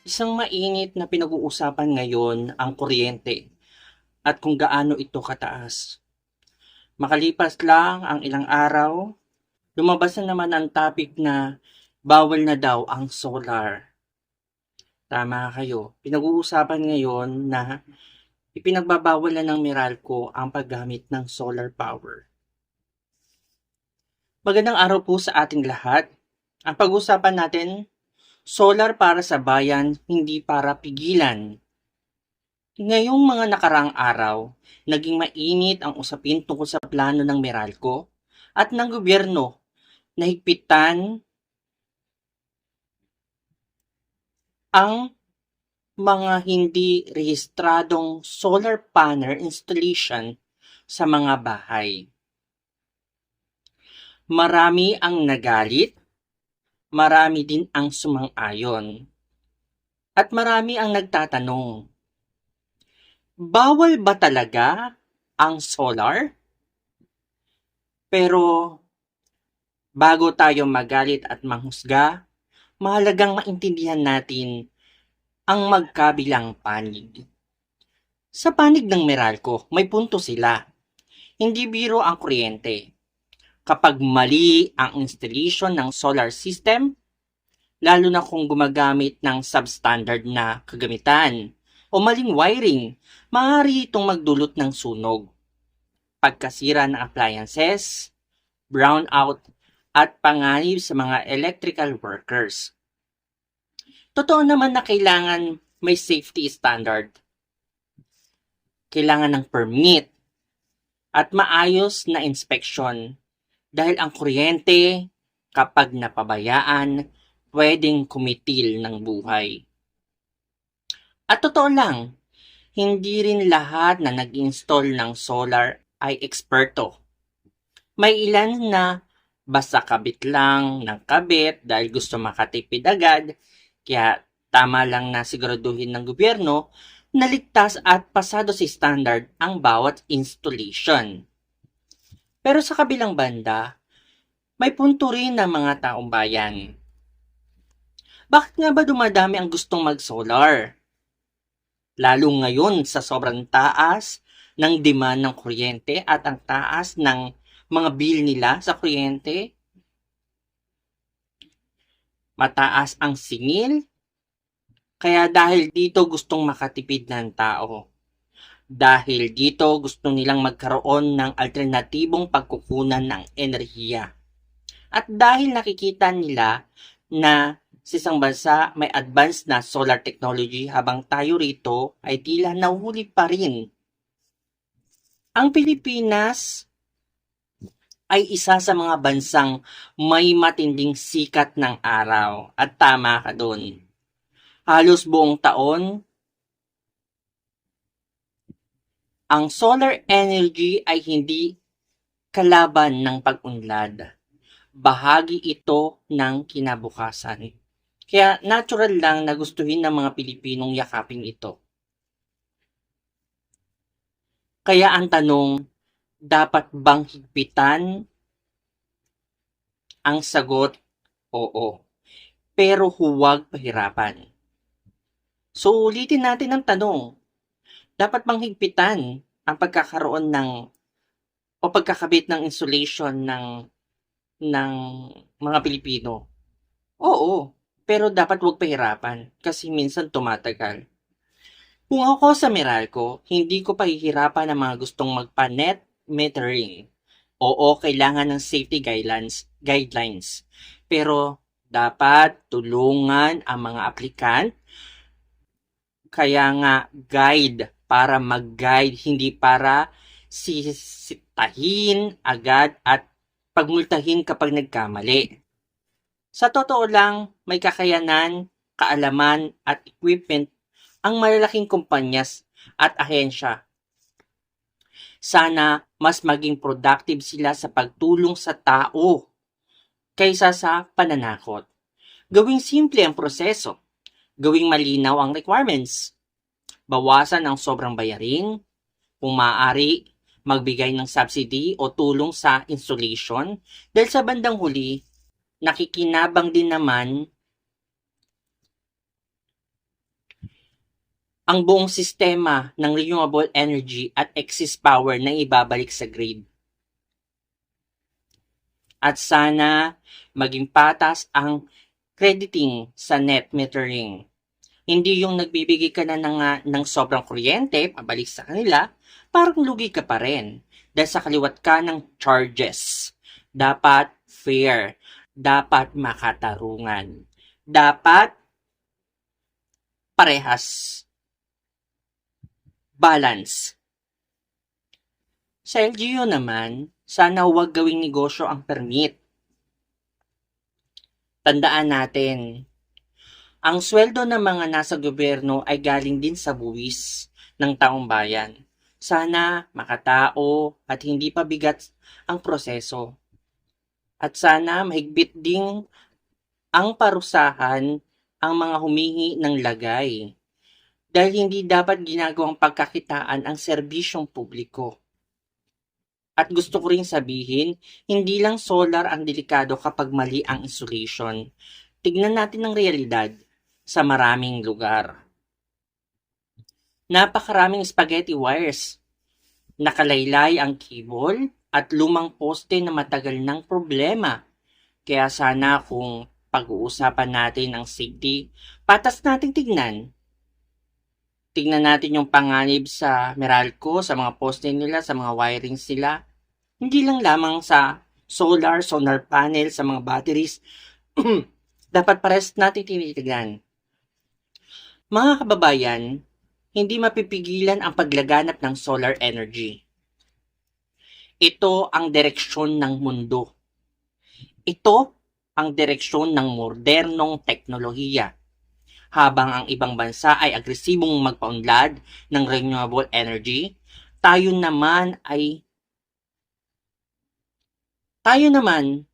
Isang mainit na pinag-uusapan ngayon ang kuryente at kung gaano ito kataas. Makalipas lang ang ilang araw, lumabas na naman ang topic na bawal na daw ang solar. Tama kayo, pinag-uusapan ngayon na ipinagbabawal na ng Meralco ang paggamit ng solar power. Magandang araw po sa ating lahat. Ang pag-uusapan natin, solar para sa bayan, hindi para pigilan. Ngayong mga nakaraang araw, naging mainit ang usapin tungkol sa plano ng Meralco at ng gobyerno na higpitan ang mga hindi rehistradong solar panel installation sa mga bahay. Marami ang nagalit, marami din ang sumang-ayon, at marami ang nagtatanong, bawal ba talaga ang solar? Pero bago tayo magalit at manghusga, mahalagang maintindihan natin ang magkabilang panig. Sa panig ng Meralco, may punto sila. Hindi biro ang kuryente. Kapag mali ang installation ng solar system, lalo na kung gumagamit ng substandard na kagamitan o maling wiring, maaari itong magdulot ng sunog, pagkasira ng appliances, brownout, at panganib sa mga electrical workers. Totoo naman na kailangan may safety standard. Kailangan ng permit at maayos na inspection dahil ang kuryente, kapag napabayaan, pwedeng kumitil ng buhay. At totoo lang, hindi rin lahat na nag-install ng solar ay eksperto. May ilan na basta kabit lang ng kabit dahil gusto makatipid agad, kaya tama lang na siguraduhin ng gobyerno na ligtas at pasado sa standard ang bawat installation. Pero sa kabilang banda, may punto rin ng mga taong bayan. Bakit nga ba dumadami ang gustong mag-solar? Lalo ngayon sa sobrang taas ng demand ng kuryente at ang taas ng mga bill nila sa kuryente. Mataas ang singil, kaya dahil dito gustong makatipid ng tao. Dahil dito gusto nilang magkaroon ng alternatibong pagkukunan ng enerhiya. At dahil nakikita nila na sa isang bansa may advanced na solar technology habang tayo rito ay tila nahuhuli pa rin. Ang Pilipinas ay isa sa mga bansang may matinding sikat ng araw at tama ka doon. Halos buong taon, ang solar energy ay hindi kalaban ng pag-unlad. Bahagi ito ng kinabukasan. Kaya natural lang na gustuhin ng mga Pilipinong yakapin ito. Kaya ang tanong, dapat bang higpitan? Ang sagot, oo. Pero huwag pahirapan. So ulitin natin ang tanong, dapat bang higpitan ang pagkakaroon ng o pagkakabit ng insulation ng mga Pilipino? Oo, pero dapat huwag pahirapan kasi minsan tumatagal. Kung ako sa Meralco, hindi ko pahihirapan ang mga gustong magpa-net metering. Oo, kailangan ng safety guidelines. Pero dapat tulungan ang mga aplikant. Kaya nga guide para mag-guide, hindi para sisitahin agad at pagmultahin kapag nagkamali. Sa totoo lang, may kakayanan, kaalaman at equipment ang malalaking kumpanyas at ahensya. Sana mas maging productive sila sa pagtulong sa tao kaysa sa pananakot. Gawing simple ang proseso. Gawing malinaw ang requirements. Bawasan ang sobrang bayarin. Kung maaari, magbigay ng subsidy o tulong sa installation dahil sa bandang huli, nakikinabang din naman ang buong sistema ng renewable energy at excess power na ibabalik sa grid. At sana maging patas ang crediting sa net metering. Hindi yung nagbibigay ka na ng sobrang kuryente, pabalik sa kanila, parang lugi ka pa rin. Dahil sa kaliwat ka ng charges. Dapat fair. Dapat makatarungan. Dapat parehas. Balance. Sa LGU naman, sana huwag gawing negosyo ang permit. Tandaan natin, ang sweldo ng mga nasa gobyerno ay galing din sa buwis ng taong bayan. Sana makatao at hindi pa bigat ang proseso. At sana mahigpit ding ang parusahan ang mga humingi ng lagay. Dahil hindi dapat ginagawang pagkakitaan ang serbisyong publiko. At gusto ko ring sabihin, hindi lang solar ang delikado kapag mali ang insulation. Tignan natin ang realidad sa maraming lugar. Napakaraming spaghetti wires. Nakalaylay ang cable at lumang poste na matagal ng problema. Kaya sana kung pag-uusapan natin ang safety, patas nating tignan. Tignan natin yung panganib sa Meralco, sa mga poste nila, sa mga wirings nila. Hindi lang lamang sa solar panel, sa mga batteries. Dapat pares natin tinitignan. Mga kababayan, hindi mapipigilan ang paglaganap ng solar energy. Ito ang direksyon ng mundo. Ito ang direksyon ng modernong teknolohiya. Habang ang ibang bansa ay agresibong magpaunlad ng renewable energy, tayo naman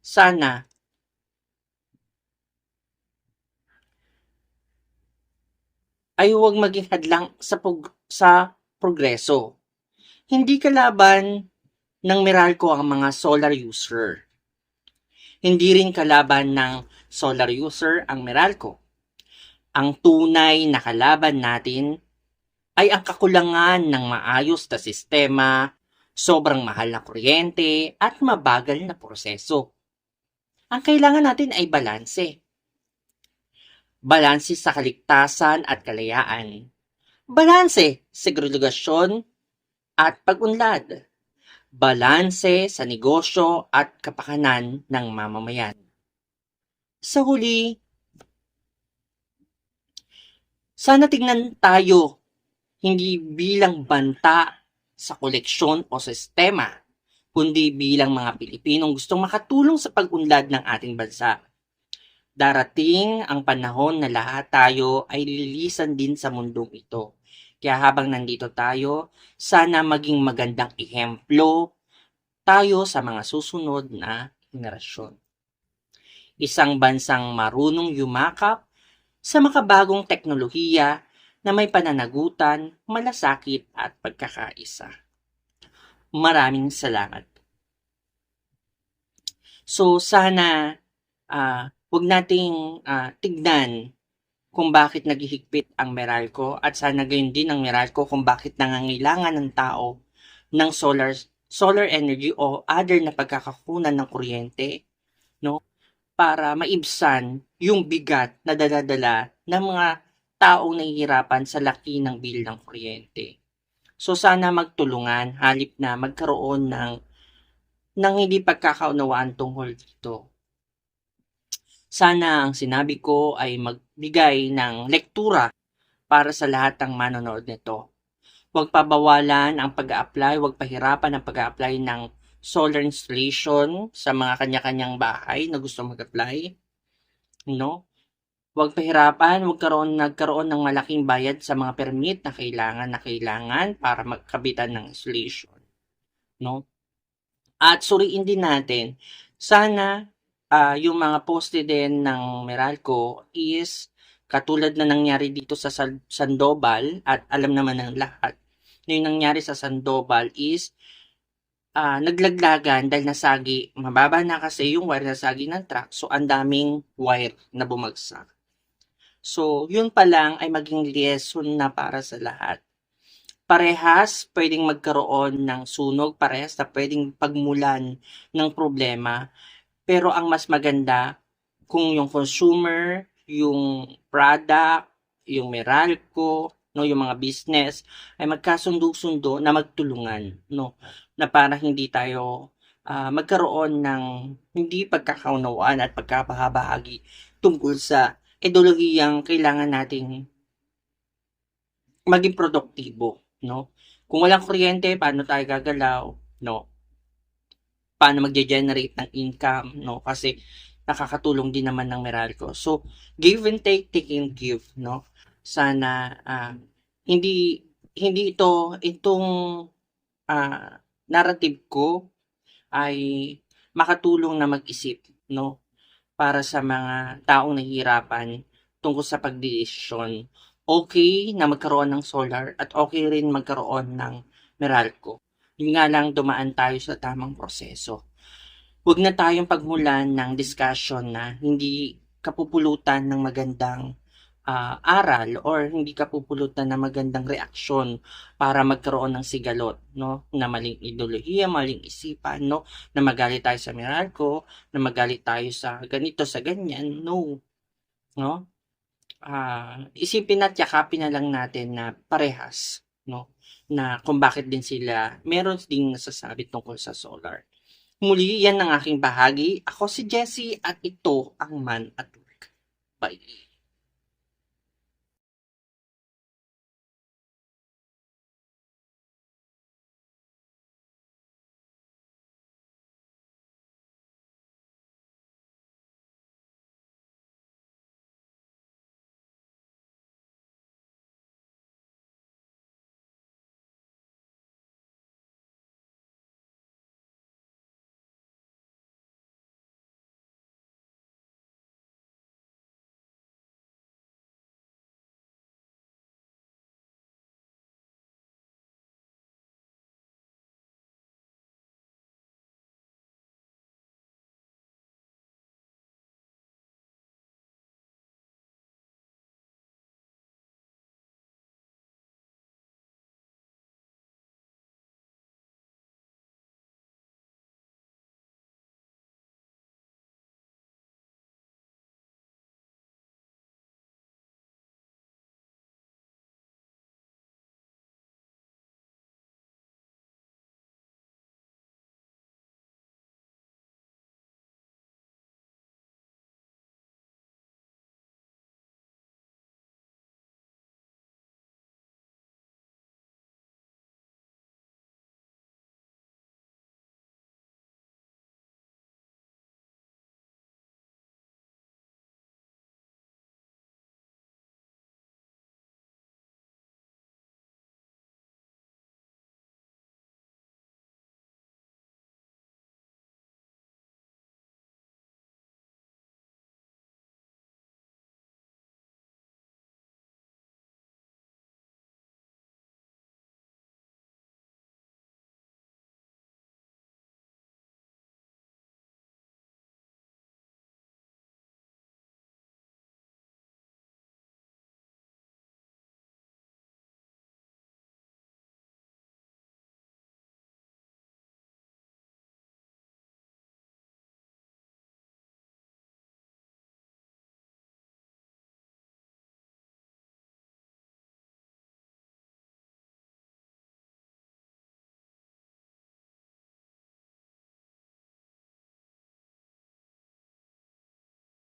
sana ay huwag maging hadlang sa progreso. Hindi kalaban ng Meralco ang mga solar user. Hindi rin kalaban ng solar user ang Meralco. Ang tunay na kalaban natin ay ang kakulangan ng maayos na sistema, sobrang mahal na kuryente, at mabagal na proseso. Ang kailangan natin ay balanse. Balanse sa kaligtasan at kalayaan. Balanse sa segregasyon at pag-unlad. Balanse sa negosyo at kapakanan ng mamamayan. Sa huli, sana tingnan tayo hindi bilang banta sa koleksyon o sistema, kundi bilang mga Pilipinong gustong makatulong sa pag-unlad ng ating bansa. Darating ang panahon na lahat tayo ay lilisan din sa mundong ito. Kaya habang nandito tayo, sana maging magandang ehemplo tayo sa mga susunod na henerasyon. Isang bansang marunong yumakap sa makabagong teknolohiya na may pananagutan, malasakit at pagkakaisa. Maraming salamat. So sana huwag nating tignan kung bakit naghihigpit ang Meralco at sana gayon din ang Meralco kung bakit nangangailangan ng tao ng solar energy o other na pagkakakunan ng kuryente, no? Para maibsan yung bigat na dala-dala ng mga taong nahihirapan sa laki ng bill ng kuryente. So sana magtulungan halip na magkaroon ng hindi pagkakaunawaan tungkol dito. Sana ang sinabi ko ay magbigay ng lektura para sa lahat ng manonood nito. Huwag pabawalan ang pag-a-apply, huwag pahirapan ang pag-a-apply ng solar installation sa mga kanya-kanyang bahay na gusto mag-apply. No? Huwag pahirapan, nagkaroon ng malaking bayad sa mga permit na kailangan para magkabitan ng installation. No? At suriin din natin, sana yung mga poste din ng Meralco is katulad na nangyari dito sa Sandoval at alam naman ng lahat na yung nangyari sa Sandoval is naglaglagan dahil nasagi, mababa na kasi yung wire nasagi ng truck, so ang daming wire na bumagsak. So, yun pa lang ay maging lesson na para sa lahat. Parehas pwedeng magkaroon ng sunog, parehas na pwedeng pagmulan ng problema, pero ang mas maganda kung yung consumer, yung product, yung Meralco, no, yung mga business ay magkasundo-sundo na magtulungan, no, na para hindi tayo magkaroon ng hindi pagkakaunawaan at pagkabahagi tungkol sa ideolohiyang kailangan nating maging produktibo, no? Kung walang kuryente, paano tayo gagalaw, no? Paano magge-generate ng income, no? Kasi nakakatulong din naman ng Meralco. So, give and take, take and give, no? Sana hindi hindi itong narrative ko ay makatulong na mag-isip, no? Para sa mga taong nahihirapan tungkol sa pagdedesisyon. Okay na magkaroon ng solar at okay rin magkaroon ng Meralco. Yun nga lang dumaan tayo sa tamang proseso. Huwag na tayong pagmulan ng discussion na hindi kapupulutan ng magandang aral or hindi kapupulutan ng magandang reaksyon para magkaroon ng sigalot, no? Na maling ideolohiya, maling isipan, no? Na magalit tayo sa Meralco, na magalit tayo sa ganito, sa ganyan, no? No? Isipin at yakapin na lang natin na parehas, no? Na kung bakit din sila meron ding nasasabi tungkol sa solar. Muli, yan ang aking bahagi. Ako si Jessie at ito ang Man at Work. Bye.